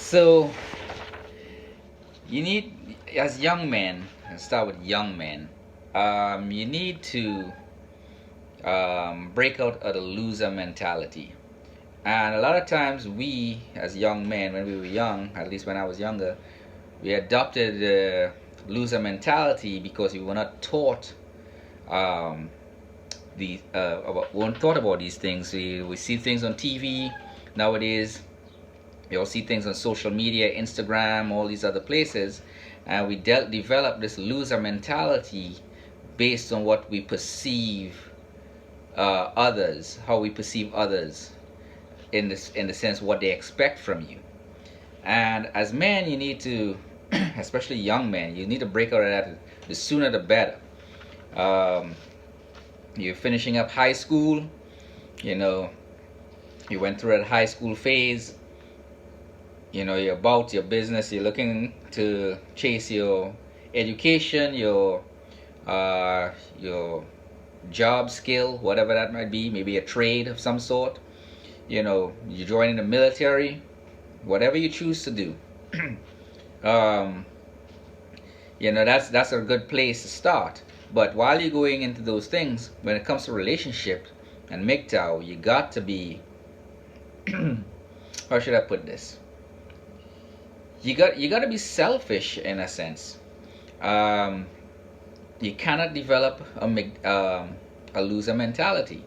So you need, as young men, and start with young men, you need to break out of the loser mentality. And a lot of times, we as young men, when we were young, at least when I was younger, we adopted the loser mentality because we were not taught um, we weren't taught about these things. We see things on TV nowadays. We all see things on social media, Instagram, all these other places, and we develop this loser mentality based on what we perceive others, how we perceive others, in the sense what they expect from you. And as men, you need to, especially young men, you need to break out of that. The sooner the better. Um, you're finishing up high school. You know, you went through that high school phase. You know, you're about your business. You're looking to chase your education, your job skill, whatever that might be. Maybe a trade of some sort. You know, you're joining the military, whatever you choose to do. um, that's a good place to start. But while you're going into those things, when it comes to relationship and MGTOW, you got to be how should I put this? You got to be selfish in a sense. Um, you cannot develop a loser mentality.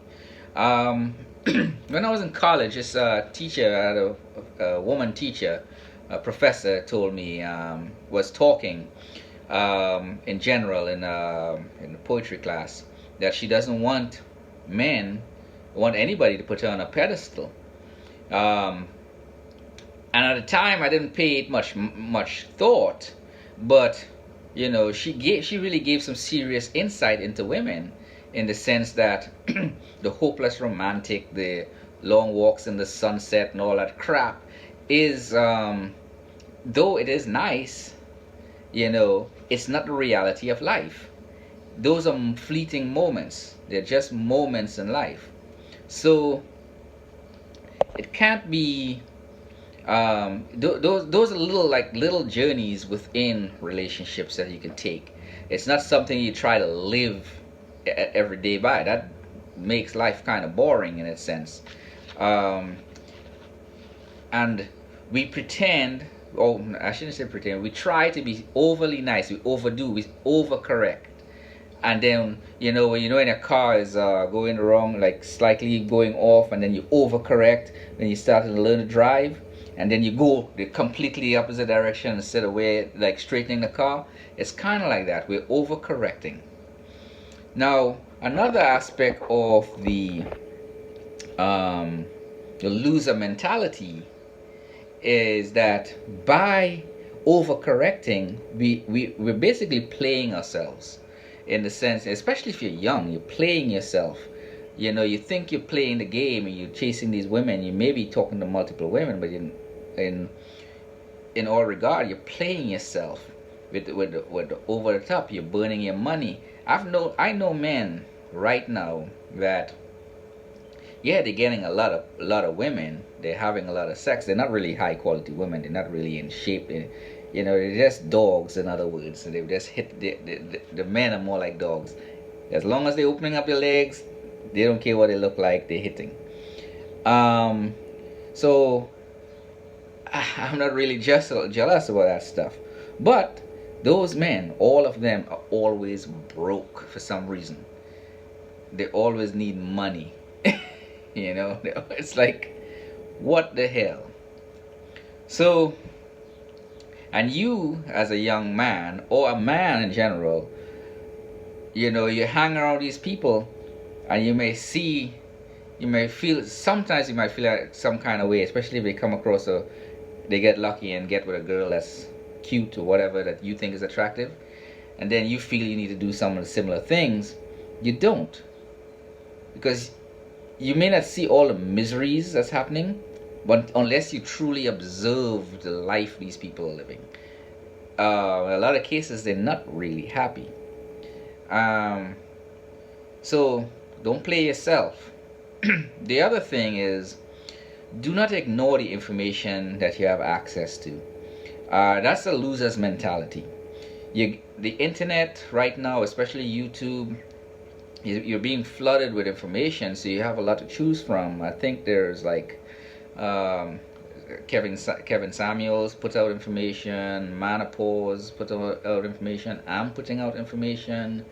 Um, when I was in college, this teacher, I had a woman teacher, a professor, told me, was talking in general in the poetry class, that she doesn't men want anybody to put her on a pedestal. Um, and at the time, I didn't pay it much thought, but she really gave some serious insight into women, in the sense that the hopeless romantic, the long walks in the sunset, and all that crap is, though it is nice, it's not the reality of life. Those are fleeting moments. They're just moments in life. So it can't be. Those are little journeys within relationships that you can take. It's not something you try to live every day by. That makes life kind of boring in a sense. Um, and we pretend, oh, I shouldn't say pretend, we try to be overly nice, we overdo, we overcorrect. And then, when a car is going wrong, like slightly going off, and then you overcorrect, then you start to learn to drive, and then you go the completely opposite direction instead of like straightening the car. It's kind of like that. We're overcorrecting. Now, another aspect of the loser mentality is that by overcorrecting, we're basically playing ourselves, in the sense, especially if you're young, you're playing yourself. You think you're playing the game and you're chasing these women. You may be talking to multiple women, but in all regard, you're playing yourself with the over the top. You're burning your money. I know men right now that, yeah, they're getting a lot of women. They're having a lot of sex. They're not really high quality women. They're not really in shape. They're just dogs, in other words. So they just hit the men are more like dogs. As long as they're opening up their legs, they don't care what they look like. They're hitting. So I'm not really just jealous about that stuff. But those men, all of them, are always broke for some reason. They always need money. It's like, what the hell? So, and you as a young man, or a man in general, you hang around these people, and you may feel, sometimes you might feel like some kind of way, especially if they come across they get lucky and get with a girl that's cute or whatever that you think is attractive, and then you feel you need to do some of the similar things. You don't, because you may not see all the miseries that's happening, but unless you truly observe the life these people are living, in a lot of cases they're not really happy. So don't play yourself. The other thing is, Do not ignore the information that you have access to. That's a loser's mentality. The internet right now, especially YouTube, you're being flooded with information, so you have a lot to choose from. I think there's like um, Kevin Samuels puts out information, Manopause puts out information. I'm putting out information.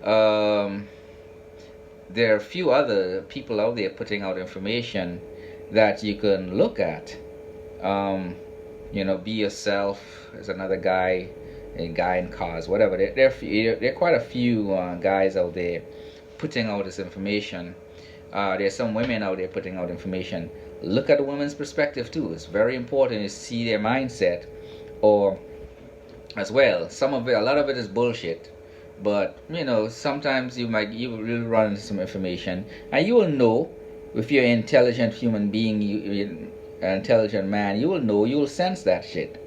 Um, there are a few other people out there putting out information that you can look at. Um, Be Yourself is another guy, a guy in cars, whatever. There are quite a few guys out there putting out this information. There's some women out there putting out information. Look at the women's perspective too. It's very important to see their mindset, or as well. A lot of it is bullshit. But sometimes you will run into some information, and you will know if you're an intelligent human being, you're an intelligent man. You will sense that shit.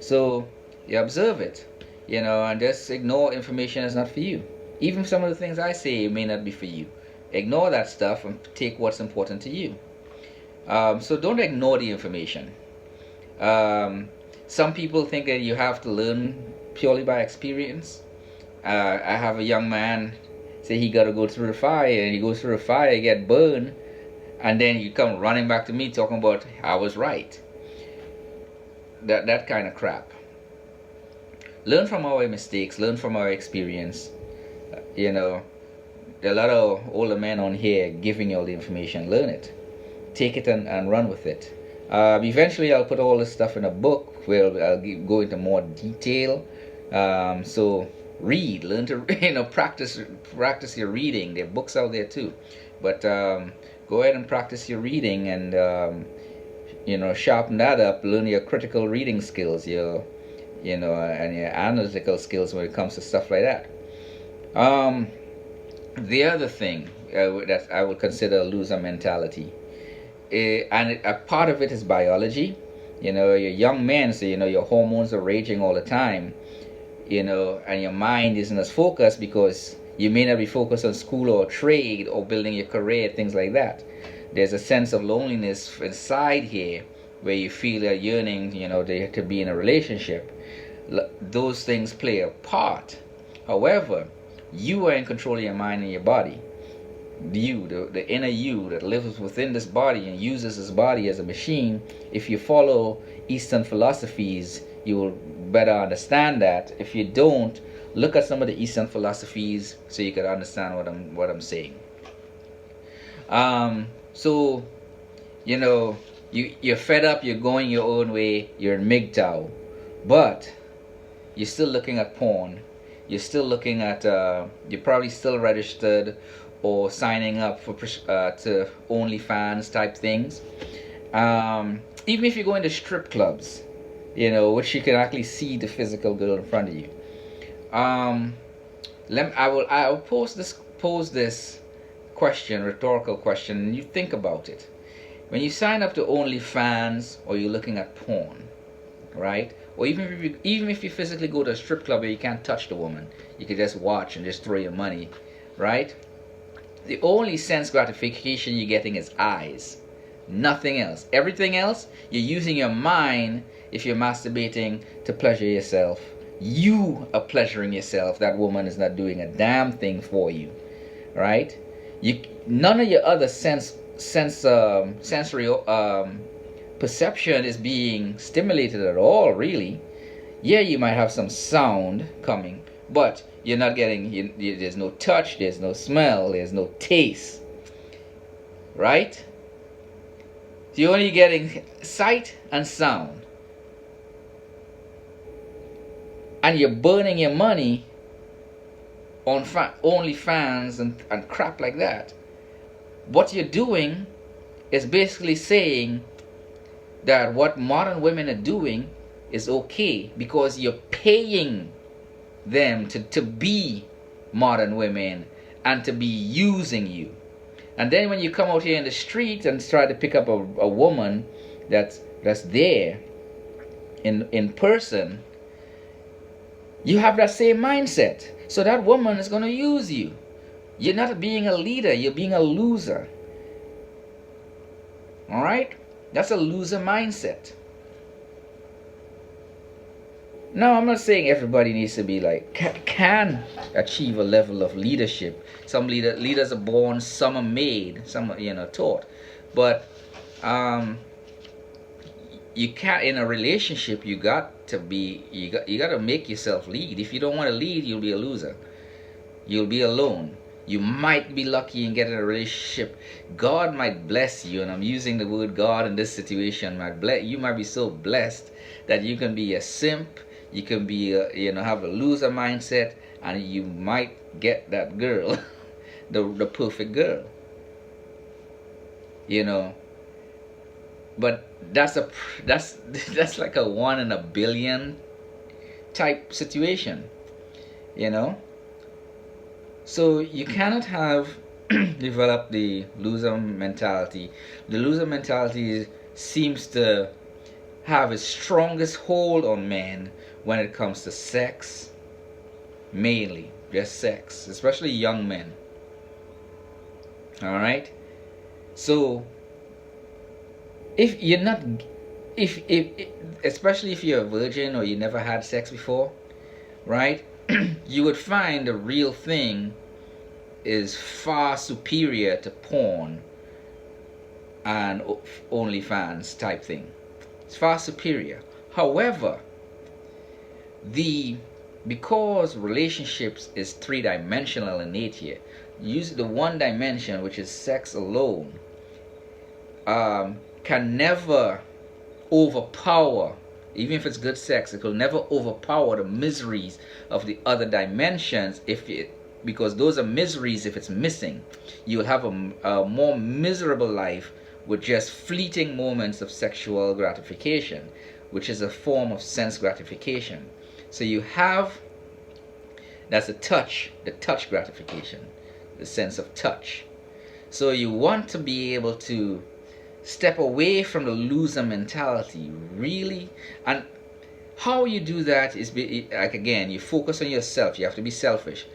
So you observe it, and just ignore information is not for you. Even some of the things I say may not be for you. Ignore that stuff and take what's important to you. So don't ignore the information. Some people think that you have to learn purely by experience. I have a young man say he got to go through the fire, and he goes through the fire, get burned, and then you come running back to me talking about I was right. That kind of crap. Learn from our mistakes. Learn from our experience. There are a lot of older men on here giving you all the information. Learn it. Take it and run with it. Eventually, I'll put all this stuff in a book where I'll go into more detail. So read, learn to practice your reading. There are books out there too, but go ahead and practice your reading, and sharpen that up. Learn your critical reading skills, and your analytical skills when it comes to stuff like that. The other thing that I would consider a loser mentality, and a part of it is biology. You're young men, so your hormones are raging all the time. And your mind isn't as focused because you may not be focused on school or trade or building your career, things like that. There's a sense of loneliness inside here where you feel a yearning, to be in a relationship. Those things play a part. However, you are in control of your mind and your body. The inner you that lives within this body and uses this body as a machine. If you follow Eastern philosophies, you will better understand that. If you don't, look at some of the Eastern philosophies so you can understand what I'm saying. So you're fed up. You're going your own way. You're in MGTOW, but you're still looking at porn. You're still looking at. You're probably still registered or signing up for to OnlyFans type things. Even if you go into strip clubs, which you can actually see the physical girl in front of you. I will pose this question, rhetorical question, and you think about it. When you sign up to OnlyFans, or you're looking at porn, right? Or even if you physically go to a strip club where you can't touch the woman, you can just watch and just throw your money, right? The only sense gratification you're getting is eyes, nothing else. Everything else, you're using your mind. If you're masturbating to pleasure yourself, you are pleasuring yourself. That woman is not doing a damn thing for you, right? None of your other sensory perception is being stimulated at all, really. Yeah, you might have some sound coming, but you're not getting. There's no touch. There's no smell. There's no taste, right? So you're only getting sight and sound. And you're burning your money on OnlyFans and crap like that. What you're doing is basically saying that what modern women are doing is okay because you're paying them to be modern women and to be using you. And then when you come out here in the street and try to pick up a woman that's there in person, you have that same mindset. So that woman is going to use you. You're not being a leader. You're being a loser. All right? That's a loser mindset. Now, I'm not saying everybody needs to be like can achieve a level of leadership. Some leaders are born, some are made, some are taught. But um, you can't, in a relationship. You got to make yourself lead. If you don't want to lead, you'll be a loser. You'll be alone. You might be lucky and get in a relationship. God might bless you, and I'm using the word God in this situation. You might be so blessed that you can be a simp. You can be have a loser mindset, and you might get that girl, the perfect girl. But that's that's like a 1 in a billion type situation. you know so you cannot have develop the loser mentality. The loser mentality seems to have its strongest hold on men when it comes to sex, mainly just sex, especially young men. All right. So if you're not, if especially if you're a virgin or you never had sex before, right? You would find the real thing is far superior to porn and OnlyFans type thing. It's far superior. However, because relationships is three-dimensional in nature, use the one dimension, which is sex alone, can never overpower. Even if it's good sex, it will never overpower the miseries of the other dimensions. Because those are miseries. If it's missing, you'll have a more miserable life with just fleeting moments of sexual gratification, which is a form of sense gratification. So you have, that's the touch gratification, the sense of touch. So you want to be able to step away from the loser mentality, really. And how you do that is, like, again, you focus on yourself. You have to be selfish.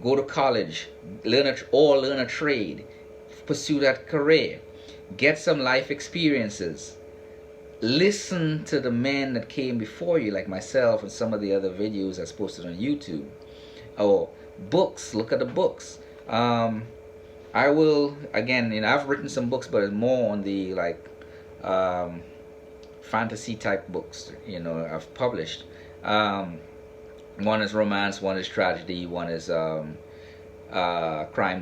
Go to college, learn a trade, pursue that career, get some life experiences, listen to the men that came before you, like myself and some of the other videos that's posted on YouTube, or books. Look at the books. I will, again, I've written some books, but it's more on the fantasy type books. I've published. One is romance, one is tragedy, one is crime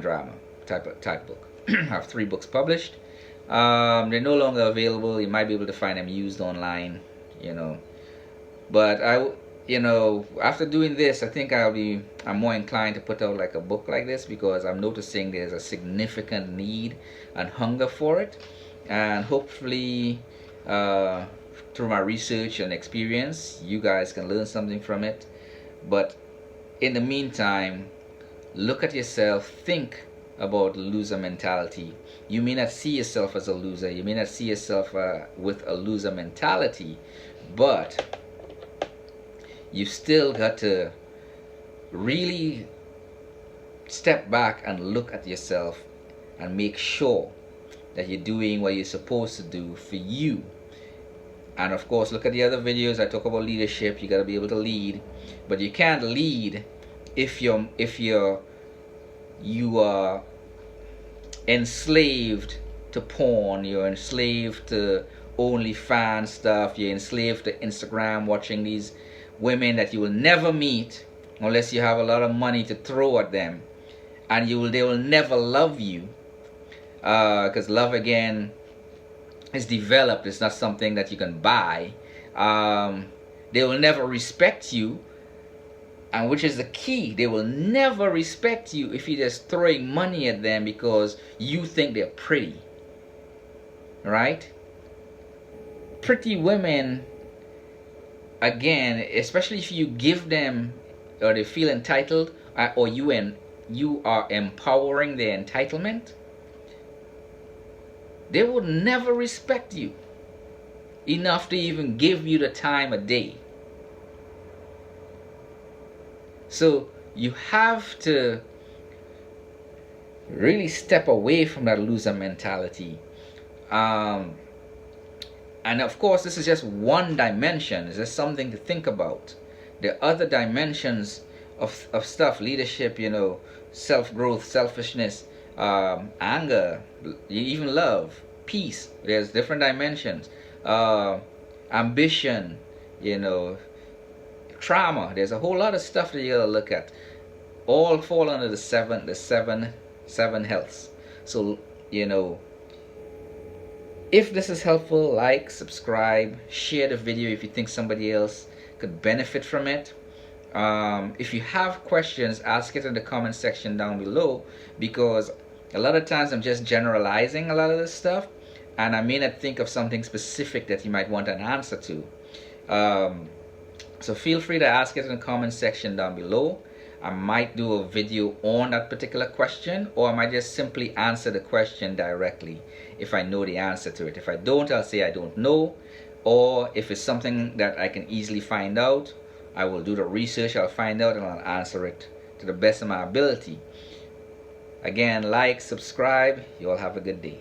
drama type book. I have 3 books published. They're no longer available. You might be able to find them used online. But after doing this, I think I'm more inclined to put out like a book like this, because I'm noticing there's a significant need and hunger for it, and hopefully through my research and experience, you guys can learn something from it. But in the meantime, look at yourself, think about loser mentality. You may not see yourself as a loser, you may not see yourself with a loser mentality, but you still got to really step back and look at yourself and make sure that you're doing what you're supposed to do for you. And of course, look at the other videos. I talk about leadership. You got to be able to lead, but you can't lead if you are enslaved to porn. You're enslaved to OnlyFans stuff. You're enslaved to Instagram, watching these women that you will never meet unless you have a lot of money to throw at them, and they will never love you, because love, again, is developed. It's not something that you can buy. They will never respect you, and which is the key. They will never respect you if you're just throwing money at them because you think they're pretty, right? Pretty women, again, especially if you give them, or they feel entitled, or you are empowering their entitlement, they will never respect you enough to even give you the time of day. So you have to really step away from that loser mentality. And of course, this is just one dimension. It's just something to think about. The other dimensions of stuff, leadership, self-growth, selfishness, anger, even love, peace. There's different dimensions. Ambition, trauma. There's a whole lot of stuff that you gotta look at. All fall under the seven healths. So, if this is helpful, like, subscribe, share the video if you think somebody else could benefit from it. If you have questions, ask it in the comment section down below, because a lot of times I'm just generalizing a lot of this stuff, and I may not think of something specific that you might want an answer to. So feel free to ask it in the comment section down below. I might do a video on that particular question, or I might just simply answer the question directly if I know the answer to it. If I don't, I'll say I don't know, or if it's something that I can easily find out, I will do the research, I'll find out, and I'll answer it to the best of my ability. Again, like, subscribe. You all have a good day.